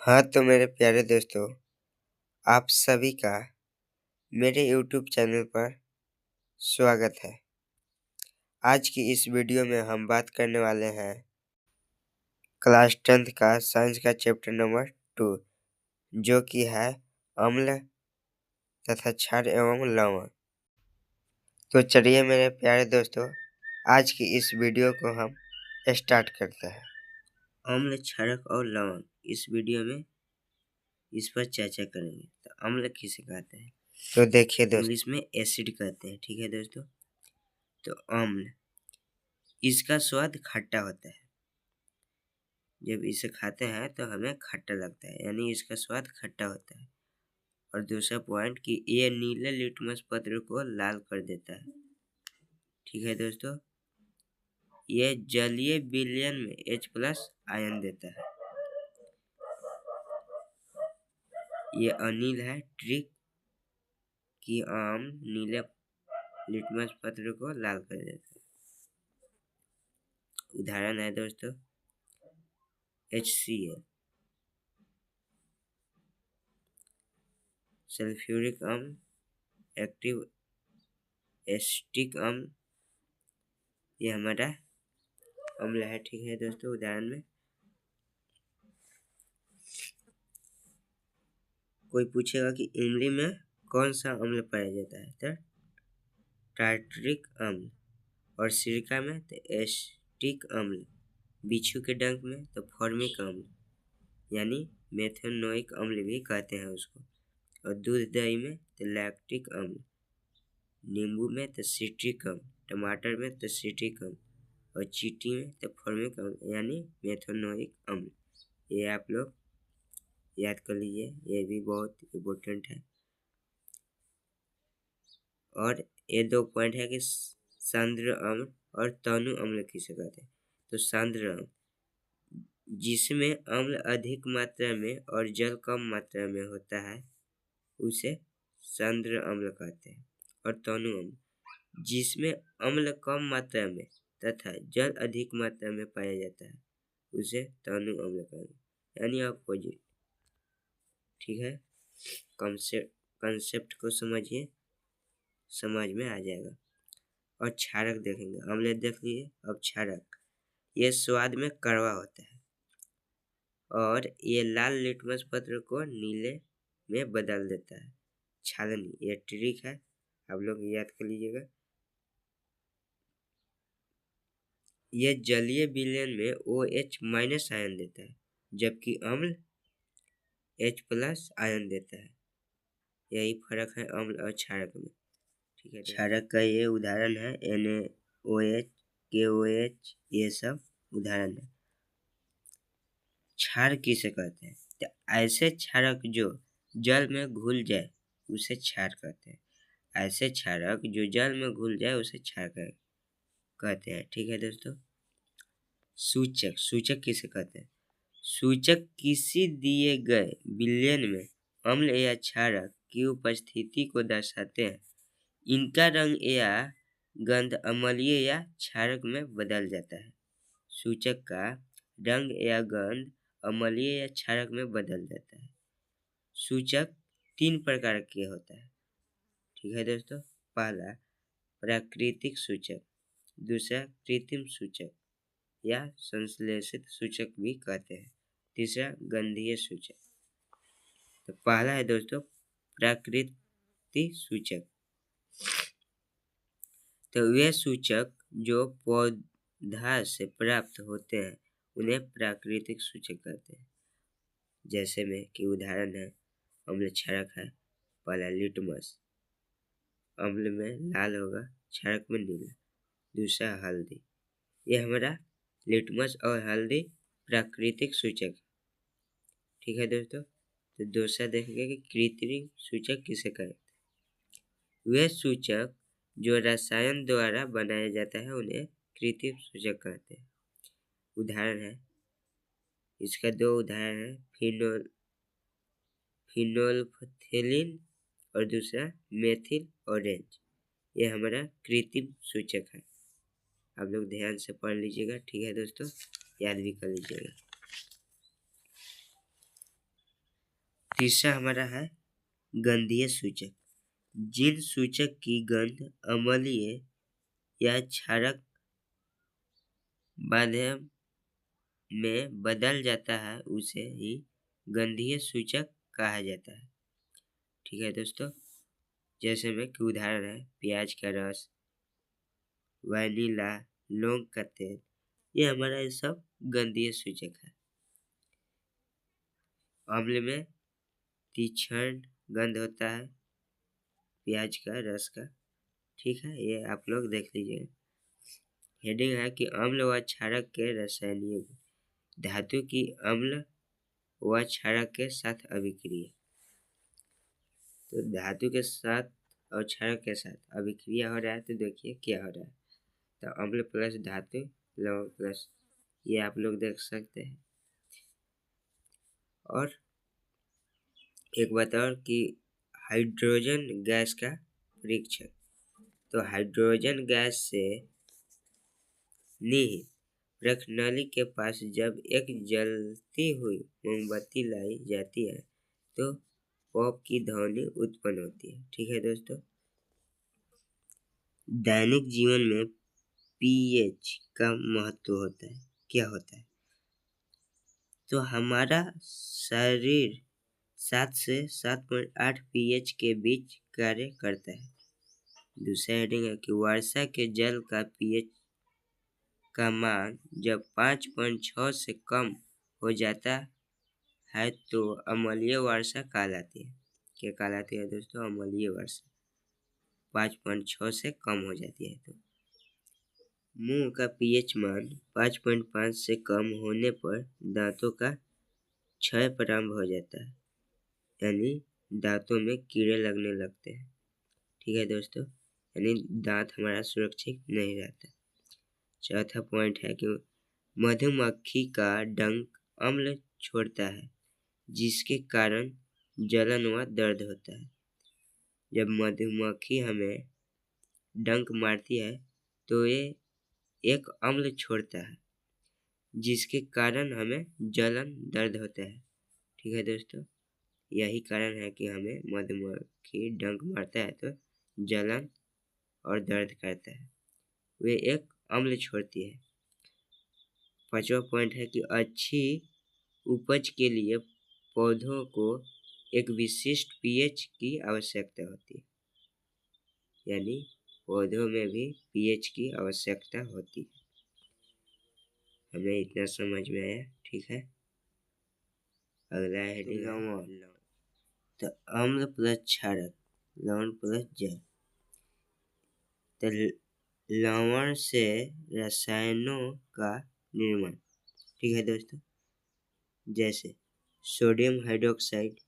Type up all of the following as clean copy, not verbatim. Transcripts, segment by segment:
हाँ तो मेरे प्यारे दोस्तों, आप सभी का मेरे YouTube चैनल पर स्वागत है। आज की इस वीडियो में हम बात करने वाले हैं क्लास 10th का साइंस का चैप्टर नंबर 2, जो कि है अम्ल तथा क्षार एवं लवण। तो चलिए मेरे प्यारे दोस्तों, आज की इस वीडियो को हम स्टार्ट करते हैं। अम्ल, क्षारक और लवण इस वीडियो में इस पर चर्चा करेंगे। तो अम्ल किसे कहते हैं? तो देखिए दोस्तों, इंग्लिश में एसिड कहते हैं। ठीक है दोस्तों। तो अम्ल, इसका स्वाद खट्टा होता है। जब इसे खाते हैं तो हमें खट्टा लगता है, यानी इसका स्वाद खट्टा होता है। और दूसरा पॉइंट कि ये नीले लिटमस पत्र को लाल कर देता है। ठीक है दोस्तों। ये जलीय विलयन में H+ आयन देता है। ये अनिल है ट्रिक कि आम नीले लिटमस पत्र को लाल कर देता है। उदाहरण है दोस्तों HCl, सल्फ्यूरिक अम्ल, एक्टिव एसिटिक अम्ल, ये हमारा अम्ल है। ठीक है दोस्तों। उदाहरण में कोई पूछेगा कि इमली में कौन सा अम्ल पाया जाता है, तो टार्टरिक अम्ल, और सिरका में तो एसिटिक अम्ल, बिच्छू के डंक में तो फॉर्मिक अम्ल, यानी मेथनोइक अम्ल भी कहते हैं उसको, और दूध दही में तो लैक्टिक अम्ल, नींबू में तो सिट्रिक अम्ल, टमाटर में तो सिट्रिक अम्ल, और चींटी में तो फॉर्मिक अम्ल यानी मेथनोइक अम्ल। ये आप लोग याद कर लीजिए, ये भी बहुत इम्पोर्टेंट है। और ये 2 पॉइंट है कि सांद्र अम्ल और तनु अम्ल किसे कहते हैं। तो सांद्र अम्ल, जिसमें अम्ल अधिक मात्रा में और जल कम मात्रा में होता है, उसे सांद्र अम्ल कहते हैं। और तनु अम्ल, जिसमें अम्ल कम मात्रा में तथा जल अधिक मात्रा में पाया जाता है, उसे तनु अम्ल कहते हैं, यानी अपोजिट। ठीक है। कंसेप्ट को समझिए, समझ में आ जाएगा। और क्षारक देखेंगे। अम्ल देख लिए, अब क्षारक, ये स्वाद में कड़वा होता है और ये लाल लिटमस पत्र को नीले में बदल देता है। छालनी, ये ट्रिक है, आप लोग याद कर लीजिएगा। ये जलीय विलयन में OH- आयन देता है, जबकि अम्ल H+ आयन देता है। यही फर्क है अम्ल और क्षारक में। ठीक है। क्षारक का ये उदाहरण है NaOH, KOH, ये सब उदाहरण है। क्षार किसे कहते हैं? तो ऐसे क्षारक जो जल में घुल जाए उसे क्षार कहते हैं। ऐसे क्षारक जो जल में घुल जाए उसे क्षार कहते हैं। ठीक है दोस्तों। सूचक, सूचक किसे कहते हैं? सूचक किसी दिए गए विलयन में अम्ल या क्षारक की उपस्थिति को दर्शाते हैं। इनका रंग या गंध अम्लीय या क्षारक में बदल जाता है। सूचक का रंग या गंध अम्लीय या क्षारक में बदल जाता है। सूचक 3 प्रकार के होता है। ठीक है दोस्तों। पहला प्राकृतिक सूचक, दूसरा कृत्रिम सूचक या संश्लेषित सूचक भी कहते हैं, तीसरा गंधीय सूचक। तो पहला है दोस्तों प्राकृतिक सूचक। तो वे सूचक जो पौधा से प्राप्त होते हैं उन्हें प्राकृतिक सूचक कहते हैं। जैसे में कि उदाहरण है अम्ल क्षारक है। पहला लिटमस, अम्ल में लाल होगा, क्षारक में नीला। दूसरा हल्दी, ये हमारा लिटमस और हल्दी प्राकृतिक सूचक। ठीक है दोस्तों। तो दूसरा देखेंगे कि कृत्रिम सूचक किसे कहते हैं। वे सूचक जो रसायन द्वारा बनाया जाता है उन्हें कृत्रिम सूचक कहते हैं। उदाहरण है, इसका 2 उदाहरण है, फिनोल्फथेलिन और दूसरा मेथिल ऑरेंज। ये हमारा कृत्रिम सूचक है। आप लोग ध्यान से पढ़ लीजिएगा। ठीक है दोस्तों, याद भी कर लीजिएगा। तीसरा हमारा है गंधीय सूचक। जिन सूचक की गंध अम्लीय या क्षारक माध्यम में बदल जाता है उसे ही गंधीय सूचक कहा जाता है। ठीक है दोस्तों, जैसे में कि उदाहरण है प्याज का रस, वैनिला, लौंग का तेल, ये हमारा ये सब गंधीय सूचक है। अम्ल में तीक्ष्ण गंध होता है प्याज का रस का। ठीक है, ये आप लोग देख लीजिए। हेडिंग है कि अम्ल व क्षारक के रासायनिक गुण। धातु की अम्ल व क्षारक के साथ अभिक्रिया। तो धातु के साथ और क्षारक के साथ अभिक्रिया हो रहा है, तो देखिए क्या हो रहा है। तो अम्ल प्लस धातु, लवण प्लस, ये आप लोग देख सकते हैं। और एक बात और कि हाइड्रोजन गैस का परीक्षण। तो हाइड्रोजन गैस से निहित प्रणाली के पास जब एक जलती हुई मोमबत्ती लाई जाती है तो पॉप की ध्वनि उत्पन्न होती है। ठीक है दोस्तों, दैनिक जीवन में पीएच का महत्व होता है। क्या होता है? तो हमारा शरीर 7 से 7.8 पीएच के बीच कार्य करता है। दूसरा हेडिंग है कि वर्षा के जल का पीएच का मान जब 5.6 से कम हो जाता है तो अम्लीय वर्षा कहलाती है। क्या कहलाती है दोस्तों? अम्लीय वर्षा। 5.6 से कम हो जाती है तो। मुंह का पीएच मान 5.5 से कम होने पर दांतों का क्षय प्रारंभ हो जाता है, यानी दांतों में कीड़े लगने लगते हैं। ठीक है दोस्तों, यानी दांत हमारा सुरक्षित नहीं रहता। चौथा पॉइंट है कि मधुमक्खी का डंक अम्ल छोड़ता है जिसके कारण जलन व दर्द होता है। जब मधुमक्खी हमें डंक मारती है तो ये एक अम्ल छोड़ता है जिसके कारण हमें जलन दर्द होता है। ठीक है दोस्तों, यही कारण है कि हमें मधुमक्खी डंक मारता है तो जलन और दर्द करता है, वे एक अम्ल छोड़ती है। पांचवा पॉइंट है कि अच्छी उपज के लिए पौधों को एक विशिष्ट पीएच की आवश्यकता होती है, यानी पौधों में भी पीएच की आवश्यकता होती है। हमें इतना समझ में आया? ठीक है, अगला हेडिंग लवण। तो अम्ल प्लस क्षारक, लवण प्लस जल। तो लवण से रसायनों का निर्माण। ठीक है दोस्तों, जैसे सोडियम हाइड्रोक्साइड,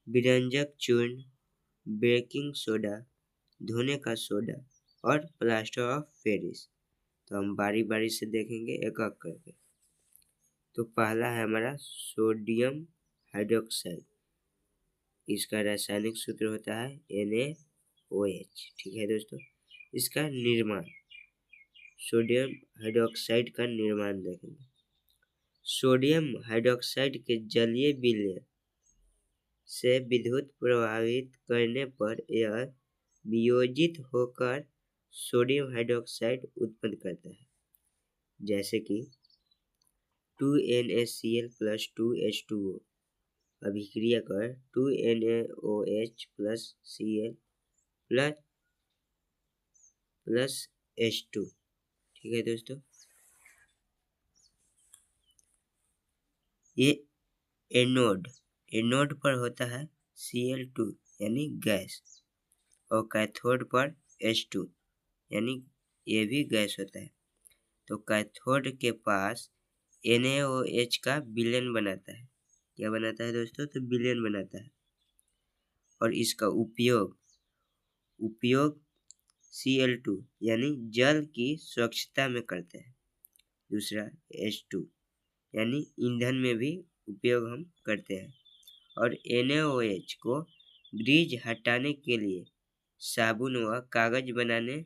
विरंजक चूर्ण, बेकिंग सोडा, धोने का सोडा और प्लास्टर ऑफ पेरिस। तो हम बारी बारी से देखेंगे एक एक करके। तो पहला है हमारा सोडियम हाइड्रोक्साइड। इसका रासायनिक सूत्र होता है NaOH। ठीक है दोस्तों, इसका निर्माण, सोडियम हाइड्रोक्साइड का निर्माण देखेंगे। सोडियम हाइड्रोक्साइड के जलीय विलय से विद्युत प्रभावित करने पर यह वियोजित होकर सोडियम हाइड्रोक्साइड उत्पन्न करता है, जैसे कि 2NaCl प्लस 2H2O अभिक्रिया कर 2NaOH plus Cl plus H2। ठीक है दोस्तों, ये एनोड पर होता है Cl2 यानी गैस, और कैथोड पर H2 यानी ये भी गैस होता है। तो कैथोड के पास NaOH का विलयन बनाता है। क्या बनाता है दोस्तों? तो विलयन बनाता है, और इसका उपयोग Cl2 यानी जल की स्वच्छता में करते हैं। दूसरा H2 यानी ईंधन में भी उपयोग हम करते हैं, और NaOH को ग्रीज हटाने के लिए साबुन व कागज बनाने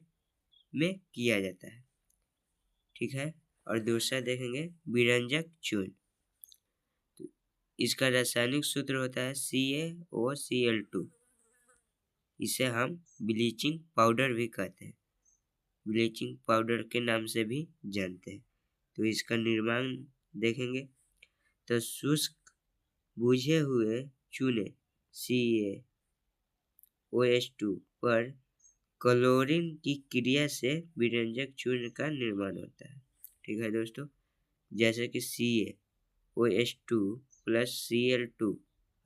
में किया जाता है। ठीक है, और दूसरा देखेंगे विरंजक चूर्ण। तो इसका रासायनिक सूत्र होता है CaOCl2। इसे हम ब्लीचिंग पाउडर भी कहते हैं, ब्लीचिंग पाउडर के नाम से भी जानते हैं। तो इसका निर्माण देखेंगे तो शुष्क बुझे हुए चूने CaOH2 पर क्लोरीन की क्रिया से विरंजक चूर्ण का निर्माण होता है। ठीक है दोस्तों, जैसे कि CaOH2 प्लस Cl2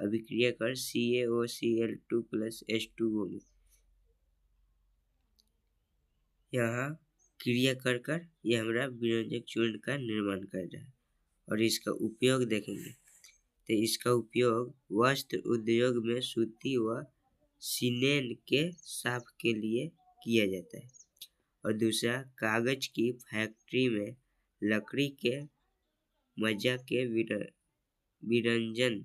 अभिक्रिया कर CaOCl2 प्लस H2O में यहाँ क्रिया कर कर यह हमारा विरंजक चूर्ण का निर्माण कर रहा है। और इसका उपयोग देखेंगे तो इसका उपयोग वस्त्र उद्योग में सूती व सिनेन के साफ के लिए किया जाता है। और दूसरा, कागज की फैक्ट्री में लकड़ी के मज्जा के विरंजन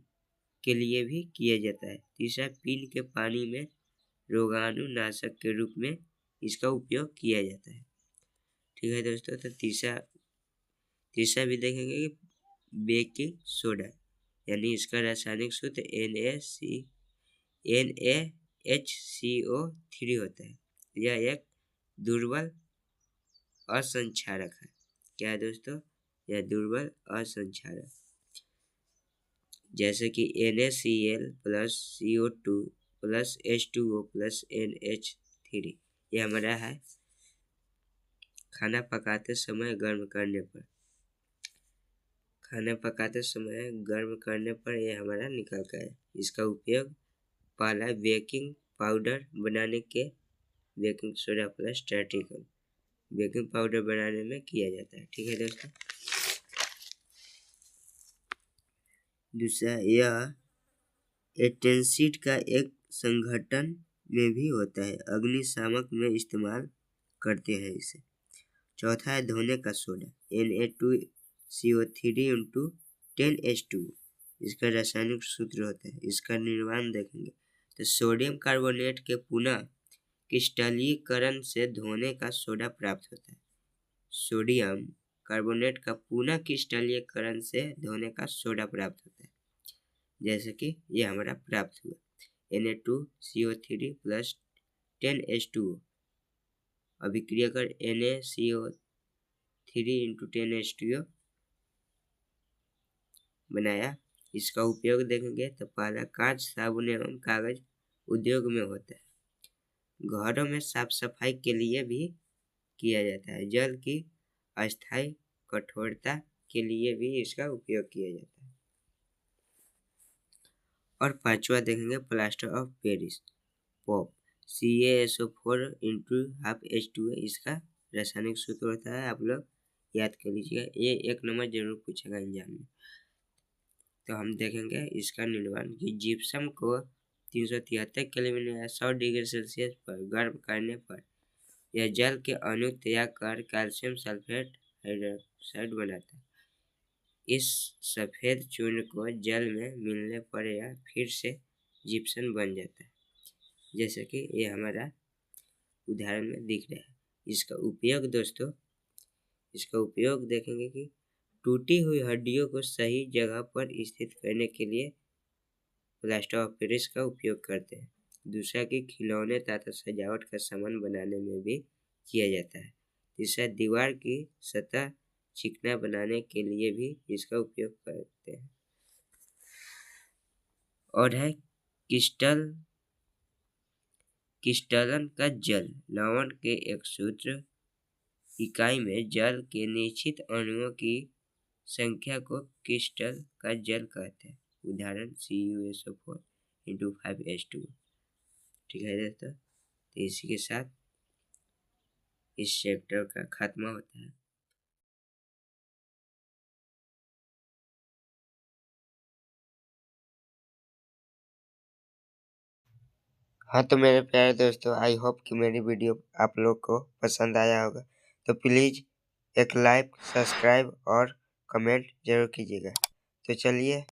के लिए भी किया जाता है। तीसरा, पीने के पानी में रोगाणुनाशक के रूप में इसका उपयोग किया जाता है। ठीक है दोस्तों, तो तीसरा भी देखेंगे कि बेकिंग सोडा, यानी इसका रासायनिक सूत्र NaHCO3 होता है। यह एक दुर्बल असंक्षारक है। क्या है दोस्तों? यह दुर्बल असंक्षारक, जैसे कि NaCl plus CO2 plus H2O plus NH3। यह हमारा है खाना पकाते समय गर्म करने पर यह हमारा निकलता है। इसका उपयोग पहला बेकिंग पाउडर बनाने के बेकिंग सोडा प्लस स्ट्रैटिकम बेकिंग पाउडर बनाने में किया जाता है। ठीक है दोस्तों, दूसरा, यह एटेंसिड का एक संगठन में भी होता है, अग्निशामक में इस्तेमाल करते हैं इसे। चौथा है धोने का सोडा Na2CO3 × 10H2। इसका रासायनिक सूत्र होता है। इसका निर्माण देखेंगे तो सोडियम कार्बोनेट के पुनः क्रिस्टलीकरण से धोने का सोडा प्राप्त होता है। सोडियम कार्बोनेट का पुनः क्रिस्टलीकरण से धोने का सोडा प्राप्त होता है, जैसे कि यह हमारा प्राप्त हुआ Na2CO3 प्लस 10H2O अभिक्रिया कर NaCO3 × 10H2O बनाया। इसका उपयोग देखेंगे तो पहला कांच, साबुन एवं कागज उद्योग में होता है। घरों में साफ सफाई के लिए भी किया जाता है। जल की अस्थायी कठोरता के लिए भी इसका उपयोग किया जाता है। और पांचवा देखेंगे plaster of Paris pop CaSO4 × 12H2O। इसका रासायनिक सूत्र होता है, आप लोग याद कर लीजिएगा, ये 1 नंबर जरूर पूछेगा एग्जाम में। तो हम देखेंगे इसका निर्माण कि जिप्सम को 373 केल्विन या 100 डिग्री सेल्सियस पर गर्म करने पर यह जल के अणु तैयार कर कैल्शियम सल्फेट हाइड्रोक्साइड बनाता है। इस सफेद चूर्ण को जल में मिलने पर यह फिर से जिप्सम बन जाता है, जैसे कि ये हमारा उदाहरण में दिख रहा है। इसका उपयोग दोस्तों, इसका उपयोग देखेंगे कि टूटी हुई हड्डियों को सही जगह पर स्थित करने के लिए प्लास्टर ऑफ पेरिस का उपयोग करते हैं। दूसरा कि खिलौने तथा सजावट का सामान बनाने में भी किया जाता है। तीसरा, दीवार की सतह चिकना बनाने के लिए भी इसका उपयोग करते हैं। और है क्रिस्टलन का जल, लवण के एक सूत्र इकाई में जल के निश्चित अणुओं की संख्या को क्रिस्टल का जल कहते हैं। उदाहरण CuSO4 × 5H2। ठीक है दोस्तों, तो इसी के साथ इस चैप्टर का खात्मा होता है। हाँ, तो मेरे प्यारे दोस्तों, आई होप कि मेरी वीडियो आप लोग को पसंद आया होगा। तो प्लीज़ एक लाइक, सब्सक्राइब और कमेंट जरूर कीजिएगा। तो चलिए